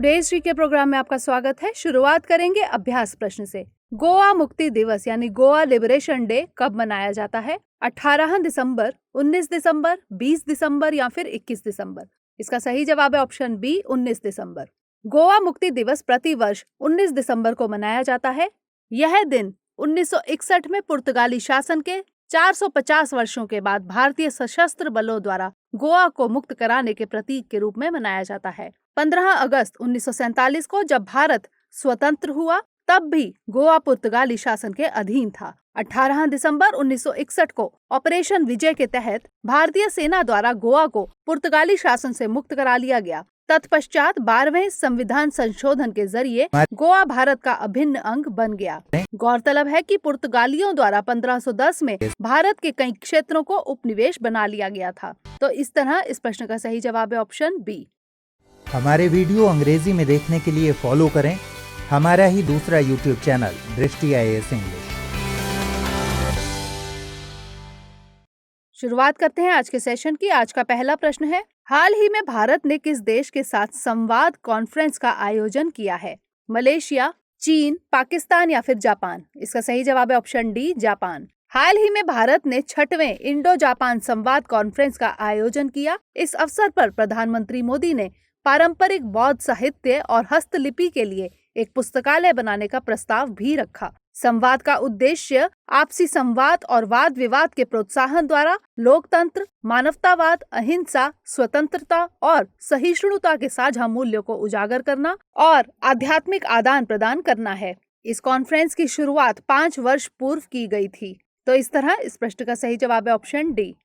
Today's जी के programme में आपका स्वागत है। शुरुआत करेंगे अभ्यास प्रश्न से। गोवा मुक्ति दिवस यानी गोवा लिबरेशन डे कब मनाया जाता है? 18 दिसंबर, 19 दिसंबर, 20 दिसंबर या फिर 21 दिसंबर? इसका सही जवाब है ऑप्शन बी, 19 दिसंबर। गोवा मुक्ति दिवस प्रतिवर्ष 19 दिसंबर को मनाया जाता है। यह दिन 1961 में पुर्तगाली शासन के 450 वर्षों के बाद भारतीय सशस्त्र बलों द्वारा गोवा को मुक्त कराने के प्रतीक के रूप में मनाया जाता है। 15 अगस्त 1947 को जब भारत स्वतंत्र हुआ तब भी गोवा पुर्तगाली शासन के अधीन था। 18 दिसंबर 1961 को ऑपरेशन विजय के तहत भारतीय सेना द्वारा गोवा को पुर्तगाली शासन से मुक्त करा लिया गया। तत्पश्चात 12वें संविधान संशोधन के जरिए गोवा भारत का अभिन्न अंग बन गया। गौरतलब है कि पुर्तगालियों द्वारा 1510 में भारत के कई क्षेत्रों को उपनिवेश बना लिया गया था। तो इस तरह इस प्रश्न का सही जवाब है ऑप्शन बी। हमारे वीडियो अंग्रेजी में देखने के लिए फॉलो करें हमारा ही दूसरा यूट्यूब चैनल दृष्टि IAS इंग्लिश। शुरुआत करते हैं आज के सेशन की। आज का पहला प्रश्न है, हाल ही में भारत ने किस देश के साथ संवाद कॉन्फ्रेंस का आयोजन किया है? मलेशिया, चीन, पाकिस्तान या फिर जापान? इसका सही जवाब है ऑप्शन डी, जापान। हाल ही में भारत ने 6वें इंडो जापान संवाद कॉन्फ्रेंस का आयोजन किया। इस अवसर पर प्रधानमंत्री मोदी ने पारंपरिक बौद्ध साहित्य और हस्तलिपि के लिए एक पुस्तकालय बनाने का प्रस्ताव भी रखा। संवाद का उद्देश्य आपसी संवाद और वाद विवाद के प्रोत्साहन द्वारा लोकतंत्र, मानवतावाद, अहिंसा, स्वतंत्रता और सहिष्णुता के साझा मूल्यों को उजागर करना और आध्यात्मिक आदान प्रदान करना है। इस कॉन्फ्रेंस की शुरुआत 5 वर्ष पूर्व की गई थी। तो इस तरह इस प्रश्न का सही जवाब है ऑप्शन डी।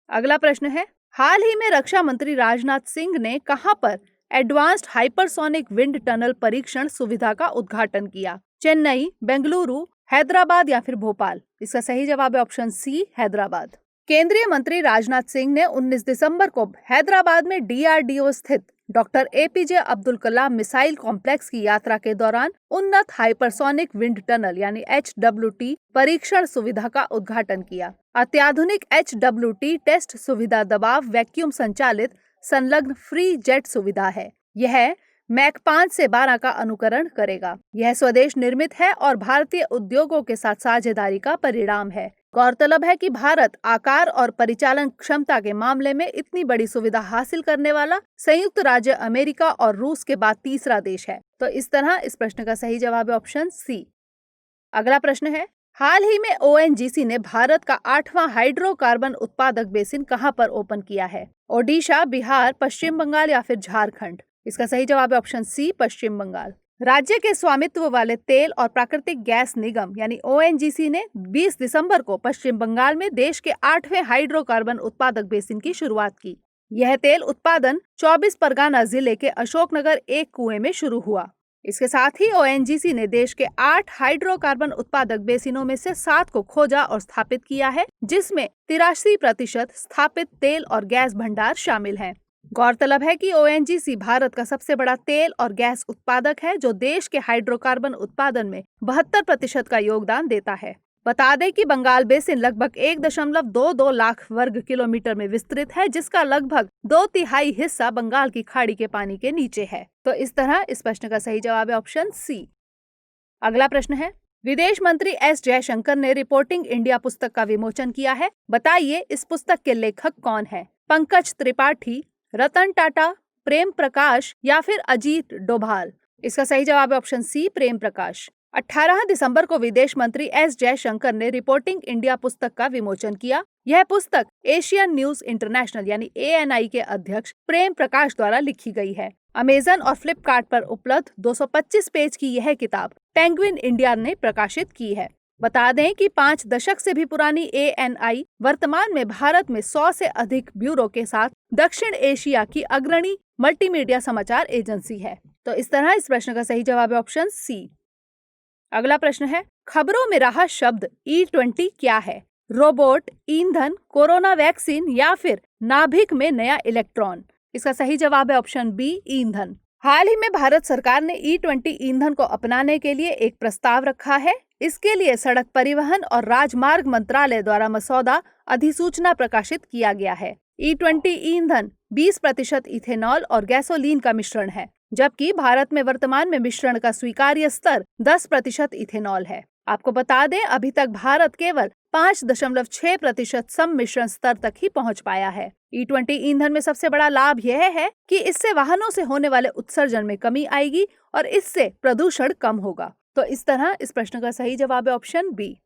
अगला प्रश्न है, हाल ही में रक्षा मंत्री राजनाथ सिंह ने कहां पर एडवांस्ड हाइपरसोनिक विंड टनल परीक्षण सुविधा का उद्घाटन किया? चेन्नई, बेंगलुरु, हैदराबाद या फिर भोपाल? इसका सही जवाब है ऑप्शन सी, हैदराबाद। केंद्रीय मंत्री राजनाथ सिंह ने 19 दिसंबर को हैदराबाद में DRDO स्थित doctor APJ Abdul Kalam missile complex की यात्रा के दौरान उन्नत हाइपरसोनिक विंड टनल यानी HWT परीक्षण सुविधा का उद्घाटन किया। अत्याधुनिक HWT टेस्ट सुविधा दबाव वैक्यूम संचालित संलग्न फ्री जेट सुविधा है। यह मैक 5 से 12 का अनुकरण करेगा। यह स्वदेश निर्मित है और भारतीय उद्योगों के साथ साझेदारी का परिणाम है। गौरतलब है कि भारत आकार और परिचालन क्षमता के मामले में इतनी बड़ी सुविधा हासिल करने वाला संयुक्त राज्य अमेरिका और रूस के बाद तीसरा देश है। तो इस तरह इस प्रश्न का सही जवाब है ऑप्शन सी। अगला प्रश्न है, हाल ही में ONGC ने भारत का 8वां हाइड्रोकार्बन उत्पादक बेसिन कहां पर ओपन किया है? ओडिशा, बिहार, पश्चिम बंगाल या फिर झारखंड? इसका सही जवाब है ऑप्शन सी, पश्चिम बंगाल। राज्य के स्वामित्व वाले तेल और प्राकृतिक गैस निगम यानी ONGC ने 20 दिसंबर को पश्चिम बंगाल में देश के 8वें हाइड्रोकार्बन उत्पादक बेसिन की शुरुआत की। यह तेल उत्पादन 24 परगना जिले के अशोकनगर एक कुएं में शुरू हुआ। इसके साथ ही ONGC ने देश के 8 हाइड्रोकार्बन उत्पादक बेसिनों में से 7 को खोजा और स्थापित किया है, जिसमें 83% स्थापित तेल और गैस भंडार शामिल हैं। गौरतलब है कि ONGC भारत का सबसे बड़ा तेल और गैस उत्पादक है, जो देश के हाइड्रोकार्बन उत्पादन में 72% का योगदान देता है। बता दें कि बंगाल बेसिन लगभग 1.22 लाख वर्ग किलोमीटर में विस्तृत है, जिसका लगभग 2/3 हिस्सा बंगाल की खाड़ी के पानी के नीचे है। तो इस तरह इस प्रश्न का सही जवाब है ऑप्शन सी। अगला प्रश्न है, विदेश मंत्री S जयशंकर ने रिपोर्टिंग इंडिया पुस्तक का विमोचन किया है। बताइए इस पुस्तक के लेखक कौन है? पंकज त्रिपाठी, रतन टाटा, प्रेम प्रकाश या फिर अजीत डोभाल? इसका सही जवाब है ऑप्शन सी, प्रेम प्रकाश। 18 दिसंबर को विदेश मंत्री S जयशंकर ने रिपोर्टिंग इंडिया पुस्तक का विमोचन किया। यह पुस्तक एशियन न्यूज इंटरनेशनल यानी ANI के अध्यक्ष प्रेम प्रकाश द्वारा लिखी गई है। अमेजन और फ्लिपकार्ट पर उपलब्ध 225 पेज की यह किताब पेंगुइन इंडिया ने प्रकाशित की है। बता दें कि 5 दशक से भी पुरानी ANI वर्तमान में भारत में 100 से अधिक ब्यूरो के साथ दक्षिण एशिया की अग्रणी मल्टीमीडिया समाचार एजेंसी है। तो इस तरह इस प्रश्न का सही जवाब है ऑप्शन सी। अगला प्रश्न है, खबरों में रहा शब्द E20 क्या है? रोबोट, ईंधन, कोरोना वैक्सीन या फिर नाभिक में नया इलेक्ट्रॉन? इसका सही जवाब है ऑप्शन बी, ईंधन। हाल ही में भारत सरकार ने E20 ईंधन को अपनाने के लिए एक प्रस्ताव रखा है। इसके लिए सड़क परिवहन और राजमार्ग मंत्रालय द्वारा मसौदा अधिसूचना प्रकाशित किया गया है। E20 ईंधन 20% इथेनॉल और गैसोलीन का मिश्रण है। जबकि भारत में वर्तमान में मिश्रण का स्वीकार्य स्तर 10% इथेनॉल है। आपको बता दें, अभी तक भारत केवल 5.6% सम्मिश्रण स्तर तक ही पहुंच पाया है। E20 ईंधन में सबसे बड़ा लाभ यह है कि इससे वाहनों से होने वाले उत्सर्जन में कमी आएगी और इससे प्रदूषण कम होगा। तो इस तरह इस प्रश्न का सही जवाब है ऑप्शन बी।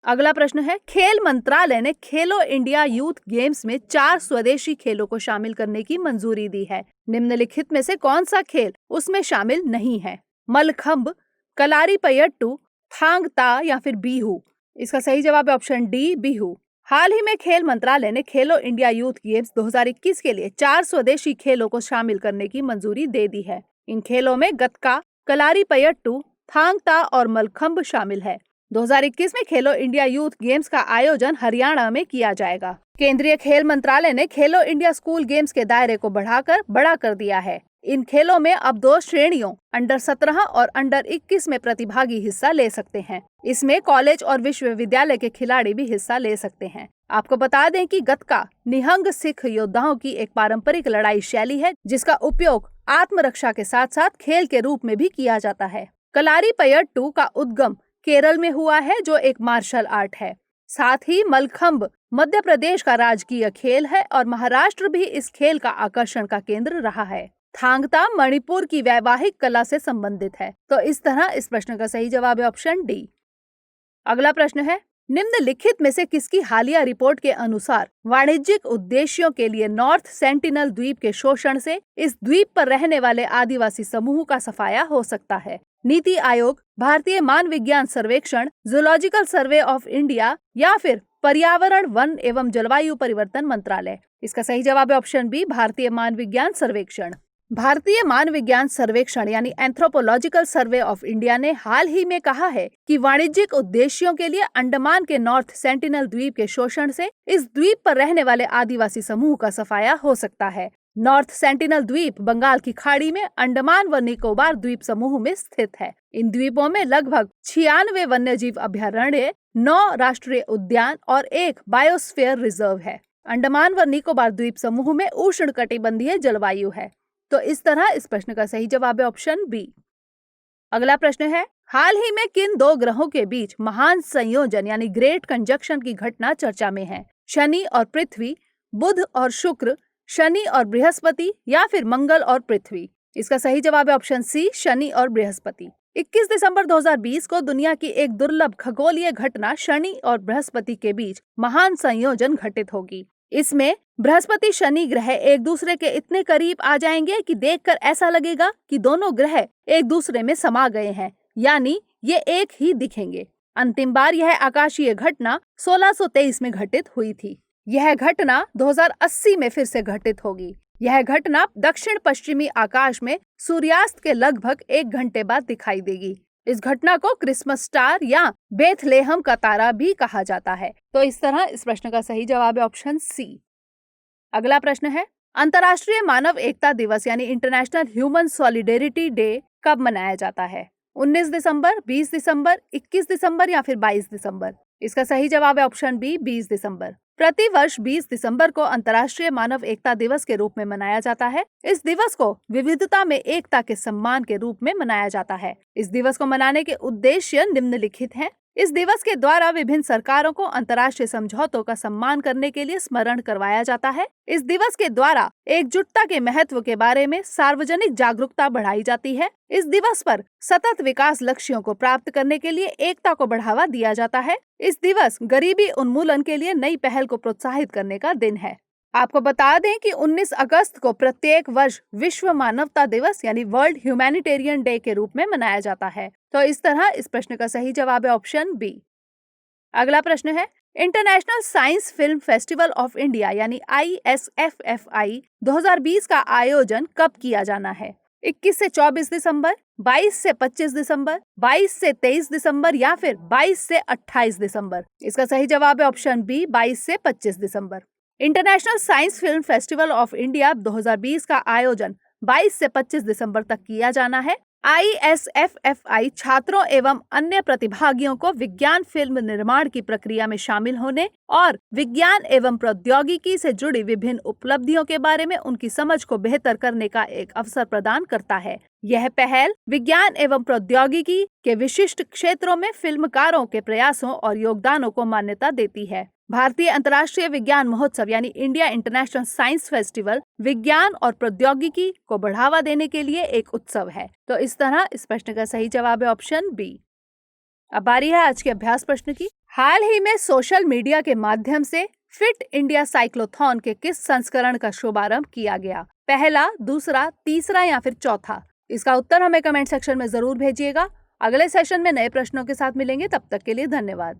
अगला प्रश्न है, खेल मंत्रालय ने खेलो इंडिया यूथ गेम्स में 4 स्वदेशी खेलों को शामिल करने की मंजूरी दी है। निम्नलिखित में से कौन सा खेल उसमें शामिल नहीं है? मलखंब, कलारीपयट्टू, थांग ता या फिर बिहू? इसका सही जवाब है ऑप्शन डी, बिहू। हाल ही में खेल मंत्रालय ने खेलो इंडिया यूथ गेम्स 2021 के लिए 4 स्वदेशी खेलों को शामिल करने की मंजूरी दे दी है। इन खेलों में गतका, कलारीपयट्टू, थांग ता और मलखंब शामिल है। 2021 में खेलो इंडिया यूथ गेम्स का आयोजन हरियाणा में किया जाएगा। केंद्रीय खेल मंत्रालय ने खेलो इंडिया स्कूल गेम्स के दायरे को बढ़ाकर बड़ा कर दिया है। इन खेलों में अब 2 श्रेणियों अंडर 17 और अंडर 21 में प्रतिभागी हिस्सा ले सकते हैं। इसमें कॉलेज और विश्वविद्यालय के खिलाड़ी भी हिस्सा ले सकते हैं। आपको बता दें कि गतका निहंग सिख योद्धाओं की एक पारंपरिक लड़ाई शैली है, जिसका उपयोग आत्मरक्षा के साथ साथ खेल के रूप में भी किया जाता है। कलारीपयट्टू का उद्गम केरल में हुआ है, जो एक मार्शल आर्ट है। साथ ही मलखंब मध्य प्रदेश का राजकीय खेल है और महाराष्ट्र भी इस खेल का आकर्षण का केंद्र रहा है। थांगता मणिपुर की वैवाहिक कला से संबंधित है। तो इस तरह इस प्रश्न का सही जवाब है ऑप्शन डी। अगला प्रश्न है, निम्नलिखित में से किसकी हालिया रिपोर्ट के अनुसार वाणिज्यिक उद्देश्यों के लिए नॉर्थ सेंटिनल द्वीप के शोषण से इस द्वीप पर रहने वाले आदिवासी समूह का सफाया हो सकता है? नीति आयोग, भारतीय मान विज्ञान सर्वेक्षण, जूलॉजिकल सर्वे ऑफ इंडिया या फिर पर्यावरण, वन एवं जलवायु परिवर्तन मंत्रालय? इसका सही जवाब है ऑप्शन बी, भारतीय मान विज्ञान सर्वेक्षण। भारतीय मान विज्ञान सर्वेक्षण यानी एंथ्रोपोलॉजिकल सर्वे ऑफ इंडिया ने हाल ही में कहा है कि वाणिज्यिक उद्देश्यों के लिए अंडमान के नॉर्थ सेंटिनल द्वीप के शोषण से इस द्वीप पर रहने वाले आदिवासी समूह का सफाया हो सकता है। नॉर्थ सेंटिनल द्वीप बंगाल की खाड़ी में अंडमान व निकोबार द्वीप समूह में स्थित है। इन द्वीपों में लगभग 96 वन्यजीव अभयारण्य, 9 राष्ट्रीय उद्यान और 1 बायोस्फीयर रिजर्व है। अंडमान व निकोबार द्वीप समूह में उष्णकटिबंधीय जलवायु है। तो इस तरह इस प्रश्न का सही जवाब है ऑप्शन बी। अगला प्रश्न है, हाल ही में किन 2 ग्रहों के बीच महान संयोजन यानी ग्रेट कंजक्शन की घटना चर्चा में है? शनि और पृथ्वी, बुध और शुक्र, शनि और बृहस्पति या फिर मंगल और पृथ्वी? इसका सही जवाब है ऑप्शन सी, शनि और बृहस्पति। 21 दिसंबर 2020 को दुनिया की एक दुर्लभ खगोलीय घटना शनि और बृहस्पति के बीच महान संयोजन घटित होगी। इसमें बृहस्पति शनि ग्रह एक दूसरे के इतने करीब आ जाएंगे कि देखकर ऐसा लगेगा कि दोनों ग्रह एक दूसरे में समा गए हैं, यानी ये एक ही दिखेंगे। अंतिम बार यह आकाशीय घटना 1623 में घटित हुई थी। यह घटना 2080 में फिर से घटित होगी। यह घटना दक्षिण पश्चिमी आकाश में सूर्यास्त के लगभग 1 घंटे बाद दिखाई देगी। इस घटना को क्रिसमस स्टार या बेथलेहम का तारा भी कहा जाता है। तो इस तरह इस प्रश्न का सही जवाब है ऑप्शन सी। अगला प्रश्न है, अंतर्राष्ट्रीय मानव एकता दिवस यानी इंटरनेशनल ह्यूमन सॉलिडेरिटी डे कब मनाया जाता है? 19 दिसंबर, 20 दिसंबर, 21 दिसंबर या फिर 22 दिसंबर? इसका सही जवाब है ऑप्शन बी, 20 दिसंबर। प्रति वर्ष 20 दिसंबर को अंतर्राष्ट्रीय मानव एकता दिवस के रूप में मनाया जाता है। इस दिवस को विविधता में एकता के सम्मान के रूप में मनाया जाता है। इस दिवस को मनाने के उद्देश्य निम्नलिखित हैं। इस दिवस के द्वारा विभिन्न सरकारों को अंतर्राष्ट्रीय समझौतों का सम्मान करने के लिए स्मरण करवाया जाता है। इस दिवस के द्वारा एकजुटता के महत्व के बारे में सार्वजनिक जागरूकता बढ़ाई जाती है। इस दिवस पर सतत विकास लक्ष्यों को प्राप्त करने के लिए एकता को बढ़ावा दिया जाता है। इस दिवस गरीबी उन्मूलन के लिए नई पहल को प्रोत्साहित करने का दिन है। आपको बता दें कि 19 अगस्त को प्रत्येक वर्ष विश्व मानवता दिवस यानी वर्ल्ड ह्यूमैनिटेरियन डे के रूप में मनाया जाता है। तो इस तरह इस प्रश्न का सही जवाब है ऑप्शन बी। अगला प्रश्न है, international science film festival of India यानी ISFFI 2020 का आयोजन कब किया जाना है? 21 से 24 दिसंबर, 22 से 25 दिसंबर, 22 से 23 दिसंबर या फिर 22 से 28 दिसंबर? इसका सही जवाब है ऑप्शन बी, 22 से 25 दिसंबर। International science film festival of India 2020 का आयोजन 22 से 25 दिसंबर तक किया जाना है। ISFFI छात्रों एवं अन्य प्रतिभागियों को विज्ञान फिल्म निर्माण की प्रक्रिया में शामिल होने और विज्ञान एवं प्रौद्योगिकी से जुड़ी विभिन्न उपलब्धियों के बारे में उनकी समझ को बेहतर करने का एक अवसर प्रदान करता है। यह पहल विज्ञान एवं प्रौद्योगिकी के विशिष्ट क्षेत्रों में फिल्मकारों के प्रयासों और योगदानों को मान्यता देती है। भारतीय अंतर्राष्ट्रीय विज्ञान महोत्सव यानी इंडिया इंटरनेशनल साइंस फेस्टिवल विज्ञान और प्रौद्योगिकी को बढ़ावा देने के लिए एक उत्सव है। तो इस तरह इस प्रश्न का सही जवाब है ऑप्शन बी। अब बारी है आज के अभ्यास प्रश्न की। हाल ही में सोशल मीडिया के माध्यम से फिट इंडिया साइक्लोथॉन के किस संस्करण का शुभारंभ किया गया? पहला, दूसरा, तीसरा या फिर चौथा? इसका उत्तर हमें कमेंट सेक्शन में जरूर भेजिएगा। अगले सेशन में नए प्रश्नों के साथ मिलेंगे, तब तक के लिए धन्यवाद।